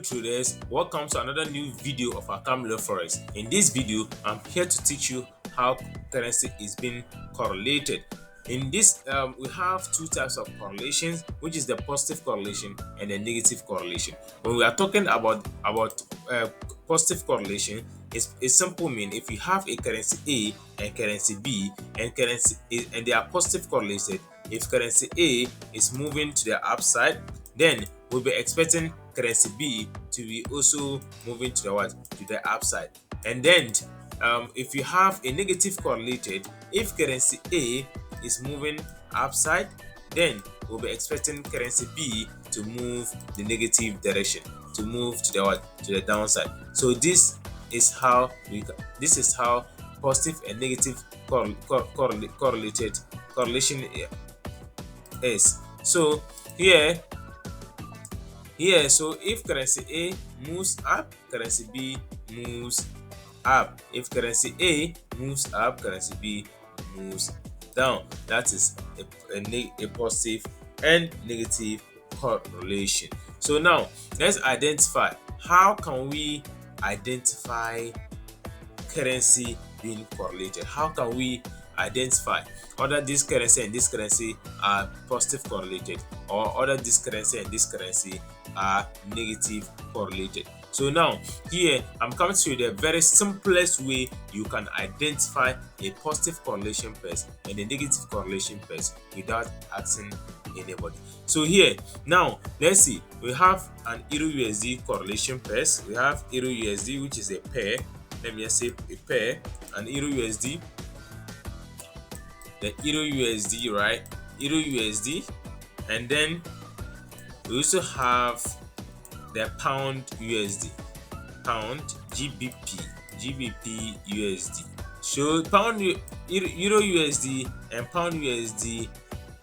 traders, welcome to another new video of Akamlo Forex. In this video, I'm here to teach you how currency is being correlated. In this, we have two types of correlations, which is the positive correlation and the negative correlation. When we are talking about positive correlation, it's a simple mean if you have a currency A and currency B and and they are positive correlated. If currency A is moving to the upside, then we'll be expecting currency B to be also moving to the what? To the upside. And then if you have a negative correlated, if currency A is moving upside, then we'll be expecting currency B to move the negative direction, to move to the what? To the downside. So this is how positive and negative correlation is. So so if currency A moves up, currency B moves up. If currency A moves up, currency B moves down. That is a positive and negative correlation. So now let's identify. How can we identify currency being correlated? How can we identify whether this currency and this currency are positive correlated, or whether this currency and this currency are negative correlated? So now here I'm coming to you the very simplest way you can identify a positive correlation pairs and a negative correlation pairs without asking anybody. So here now let's see, we have an Euro USD correlation pairs. We have Euro USD, which is a pair. Let me just say a pair, an Euro USD, the Euro USD, right? Euro USD, and then we also have the Pound USD, Pound GBP USD. So Euro USD and Pound USD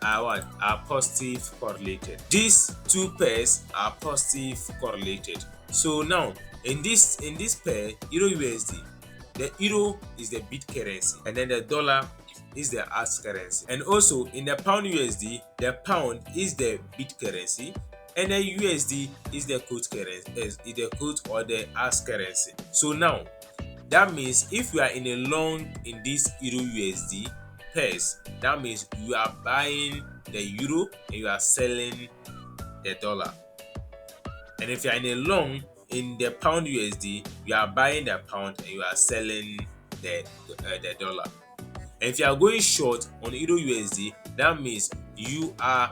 are what? Are positive correlated. These two pairs are positive correlated. So now in this pair, Euro USD, the euro is the bid currency, and then the dollar is the ask currency. And also in the Pound USD, the pound is the bid currency, and the USD is the quote currency, is the quote or the ask currency. So now that means if you are in a long in this Euro USD pairs, that means you are buying the euro and you are selling the dollar. And if you are in a long in the Pound USD, you are buying the pound and you are selling the dollar. And if you are going short on Euro USD, that means you are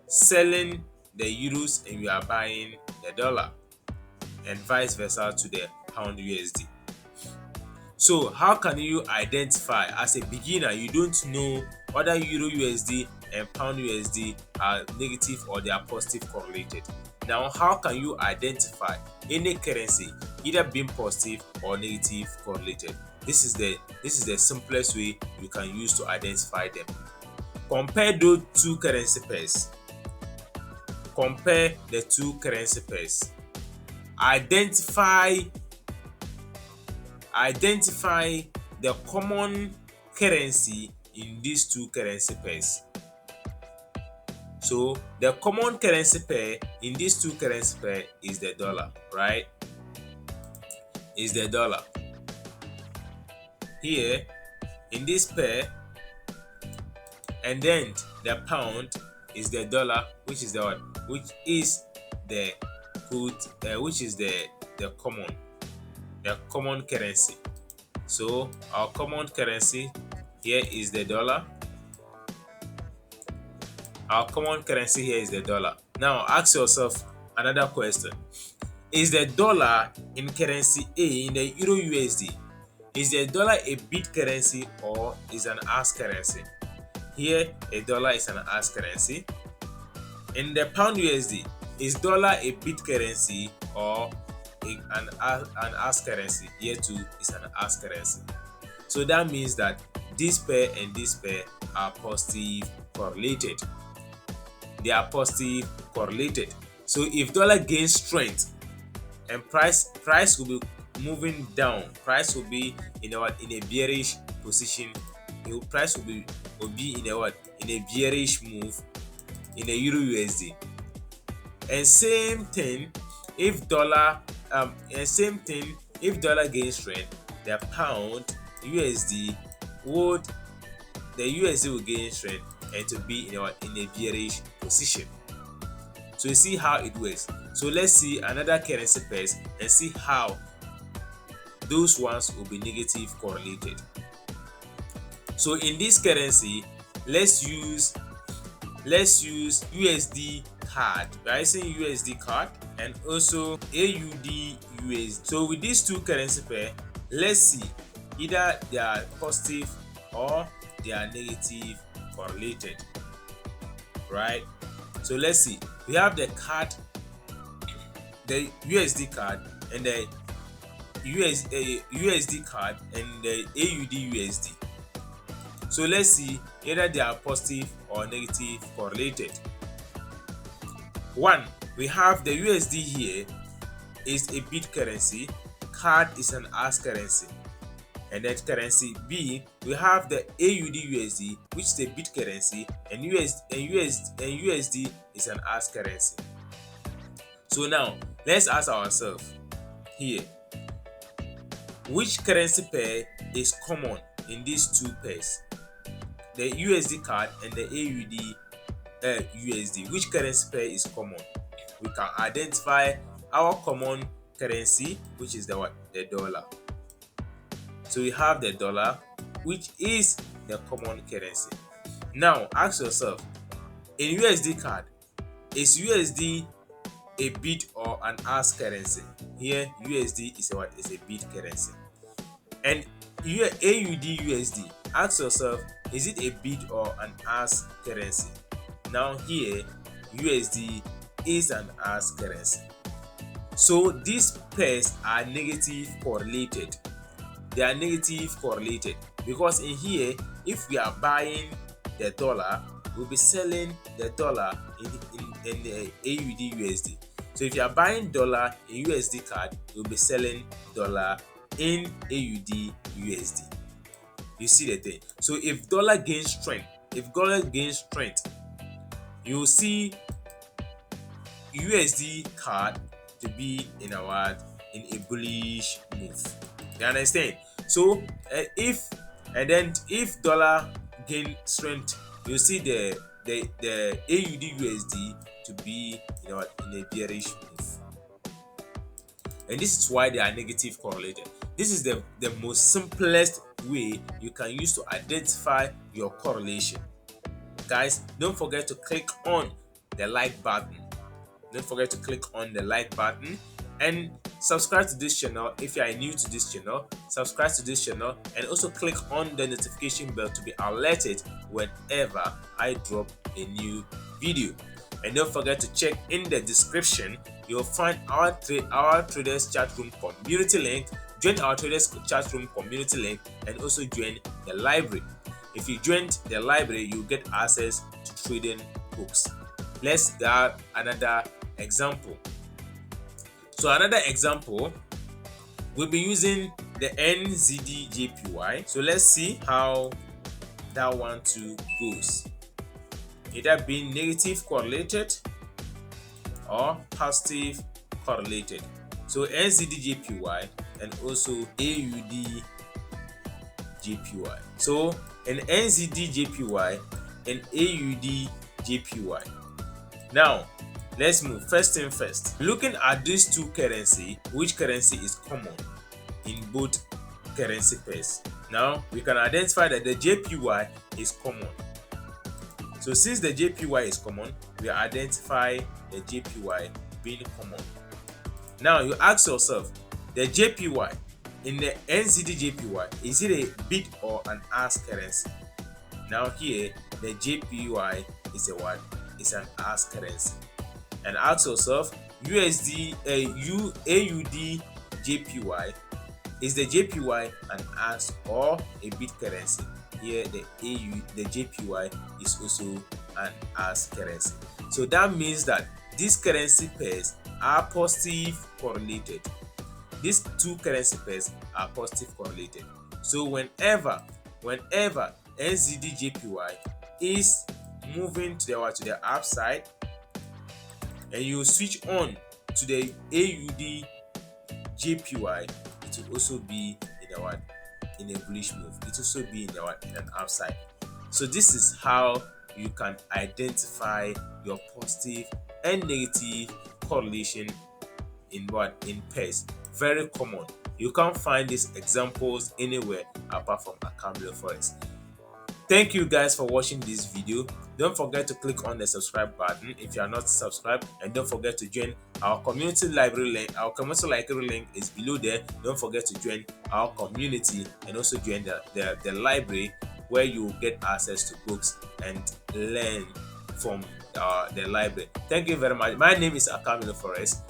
selling the euros and you are buying the dollar, and vice versa to the Pound USD. So how can you identify? As a beginner, you don't know whether Euro USD and Pound USD are negative or they are positive correlated. Now how can you identify any currency either being positive or negative correlated? This is the simplest way you can use to identify them. Compare those two currency pairs. Compare the two currency pairs. Identify the common currency in these two currency pairs. So the common currency pair in these two currency pair is the dollar, right? Is the dollar. Here in this pair, and then the pound is the dollar, which is the what? Which is the good, which is the common currency. So our common currency here is the dollar. Our common currency here is the dollar. Now ask yourself another question. Is the dollar in currency A, in the Euro USD, is the dollar a bid currency or is an ask currency? Here a dollar is an ask currency. In the Pound USD, is dollar a bid currency or an ask currency? Here too is an ask currency. So that means that this pair and this pair are positive correlated. They are positive correlated. So if dollar gains strength and price will be moving down, price will be in a bearish position. Price will be in a bearish move in a Euro USD. And same thing if dollar and same thing, if dollar gains strength, the pound USD would the USD will gain strength and to be in a bearish position. So you see how it works. So let's see another currency pairs and see how those ones will be negative correlated. So in this currency, let's use USD card. We are using USD card and also AUD USD. So with these two currency pair, let's see either they are positive or they are negative correlated, right? So let's see. We have the card, the USD card, and the USD card and the AUD USD. So let's see either they are positive or negative correlated. One, we have the USD here is a bid currency, card is an as currency. And that currency B, we have the AUD USD, which is a bid currency, and USD is an as currency. So now let's ask ourselves here, which currency pair is common in these two pairs? The USD card and the AUD USD. Which currency pair is common? We can identify our common currency, which is the dollar. So we have the dollar, which is the common currency. Now ask yourself, in USD card, is USD a bid or an as currency? Here USD is a bid currency. And AUD USD, ask yourself, is it a bid or an as currency? Now here USD is an as currency. So these pairs are negative correlated. They are negative correlated because in here, if we are buying the dollar, we'll be selling the dollar in the AUD USD. So if you are buying dollar in USD card, you'll be selling dollar in AUD USD. You see the thing. So if dollar gains strength, you'll see USD card to be in a bullish move. You understand? So if dollar gain strength, you see the AUD USD to be in a bearish move. And this is why they are negative correlated. This is the most simplest way you can use to identify your correlation. Guys, don't forget to click on the like button. Don't forget to click on the like button and subscribe to this channel. If you are new to this channel, subscribe to this channel and also click on the notification bell to be alerted whenever I drop a new video. And don't forget to check in the description. You'll find our traders chat room community link. Join our traders chat room community link and also join the library. If you join the library, you get access to trading books. Let's get another example. So another example, we'll be using the NZD-JPY. So let's see how that one too goes. Either being negative correlated or positive correlated. So NZD-JPY and also AUD-JPY. So an NZD-JPY and AUD-JPY. Now let's move. First thing first, looking at these two currency, which currency is common in both currency pairs? Now we can identify that the JPY is common. So since the JPY is common, we identify the JPY being common. Now you ask yourself, the JPY in the NZD-JPY, is it a bid or an as currency? Now here the JPY is a what? It's an as currency. And ask yourself, AUD-JPY, is the JPY an as or a bid currency? Here the JPY is also an as currency. So that means that these currency pairs are positive correlated. These two currency pairs are positive correlated. So whenever NZD-JPY is moving to the upside, and you switch on to the AUD JPY, it will also be in a what? In a bullish move. It will also be in a what? In an upside. So this is how you can identify your positive and negative correlation in what? In pairs. Very common. You can't find these examples anywhere apart from Akamilo Forex. Thank you guys for watching this video. Don't forget to click on the subscribe button if you are not subscribed, and don't forget to join our community library link. Our community library link is below there. Don't forget to join our community and also join the library, where you will get access to books and learn from the library. Thank you very much. My name is Akamilo Forex.